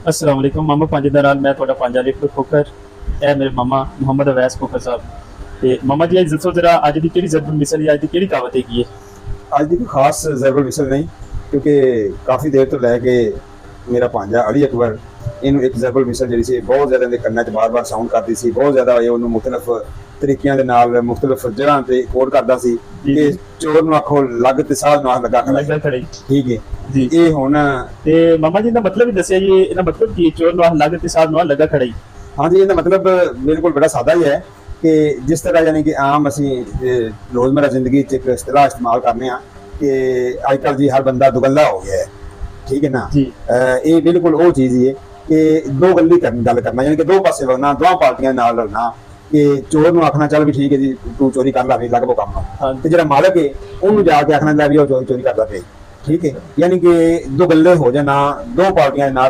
अस्सलाम वालेकुम मामा पंज ਦੇ ਨਾਲ ਮੈਂ ਤੁਹਾਡਾ ਪੰਜਾ ਲਿਫਟ ਖੋਖਰ ਇਹ ਮੇਰੇ ਮਾਮਾ ਮੁਹੰਮਦ ਅਵੈਸ ਖੋਖਰ ਸਾਹਿਬ ਤੇ ਮਾਮਾ ਜੀ ਅੱਜ ਦੱਸੋ ਜਰਾ ਅੱਜ ਦੀ ਕਿਹੜੀ ਜ਼ਰਬੁਲ ਮਿਸਲ ਜਾਂ ਅੱਜ ਦੀ ਕਿਹੜੀ ਕਾਵਤ ਹੈਗੀ ਹੈ। ਅੱਜ ਦੀ ਕੋਈ ਖਾਸ ਜ਼ਰਬਲ ਮਿਸਲ ਨਹੀਂ ਕਿਉਂਕਿ ਕਾਫੀ ਦੇਰ ਤੋਂ ਲੈ ਕੇ ਮੇਰਾ ਭਾਂਜਾ ਅਲੀ ਅਕਬਰ ਇਹਨੂੰ ਇੱਕ ਜ਼ਰਬਲ ਮਿਸਲ ਜਿਹੜੀ ਸੀ ਬਹੁਤ ਜ਼ਿਆਦਾ ਦੇ ਕੰਨਾਂ 'ਚ ਬਾਰ-ਬਾਰ ਸਾਊਂਡ ਕਰਦੀ ਸੀ, ਬਹੁਤ ਜ਼ਿਆਦਾ ਇਹ ਉਹਨੂੰ ਮੁਖਤਲਿਫ ਤਰੀਕਿਆਂ ਦੇ ਨਾਲ ਮੁਖਤਲਿਫ ਜਗ੍ਹਾ ਤੇ ਕੋਡ ਕਰਦਾ ਸੀ ਕਿ ਚੋਰ ਨੂੰ ਆਖੋ ਲੱਗ ਤੇ ਸਾਹ ਨੂੰ ਲੱਗਾ ਖੜੇ ਠੀਕ ਹੈ ਜੀ। ਇਹ ਹੁਣ ਤੇ ਮਾਮਾ ਜੀ ਦਾ ਮਤਲਬ ਹੀ ਦੱਸਿਆ ਜੀ, ਇਹਦਾ ਮਤਲਬ ਕੀ ਚੋਰ ਨੂੰ ਲੱਗ ਤੇ ਸਾਹ ਨੂੰ ਲੱਗਾ ਖੜਾ ਹੀ। ਹਾਂਜੀ, ਇਹਦਾ ਮਤਲਬ ਬਿਲਕੁਲ ਬੜਾ ਸਾਦਾ ਹੀ ਹੈ ਕਿ ਜਿਸ ਤਰ੍ਹਾਂ ਯਾਨੀ ਕਿ ਆਮ ਅਸੀਂ ਰੋਜ਼ਮਰਾ ਜ਼ਿੰਦਗੀ 'ਚ ਇੱਕ ਇਸਤਲਾਹ ਇਸਤੇਮਾਲ ਕਰਨੇ ਆ ਕਿ ਅੱਜ ਕੱਲ੍ਹ ਜੀ ਹਰ ਬੰਦਾ ਦੁਗੱਲਾ ਹੋ ਗਿਆ ਹੈ, ਠੀਕ ਹੈ ਨਾ ਜੀ। ਇਹ ਬਿਲਕੁਲ ਉਹ ਚੀਜ਼ ਹੀ ਹੈ ਕਿ ਦੋ ਗੱਲ ਕਰਨਾ ਯਾਨੀ ਕਿ ਦੋ ਪਾਸੇ ਵਗਣਾ, ਦੋਵਾਂ ਪਾਰਟੀਆਂ ਨਾਲ ਲੜਨਾ ਕਿ ਚੋਰ ਨੂੰ ਆਖਣਾ ਚੱਲ ਵੀ ਠੀਕ ਹੈ ਜੀ ਤੂੰ ਚੋਰੀ ਕਰ ਲਾ ਵੀ ਲੱਗ ਪੋ ਕੰਮ, ਤੇ ਜਿਹੜਾ ਮਾਲਕ ਹੈ ਉਹਨੂੰ ਜਾ ਕੇ ਆਖਣਾ ਲੈ ਵੀ ਉਹ ਚੋਰੀ ਕਰਦਾ ਪਿਆ, ਠੀਕ ਹੈ। ਯਾਨੀ ਕਿ ਦੋ ਗੱਲੇ ਹੋ ਜਾਣਾ, ਦੋ ਪਾਰਟੀਆਂ ਨਾਲ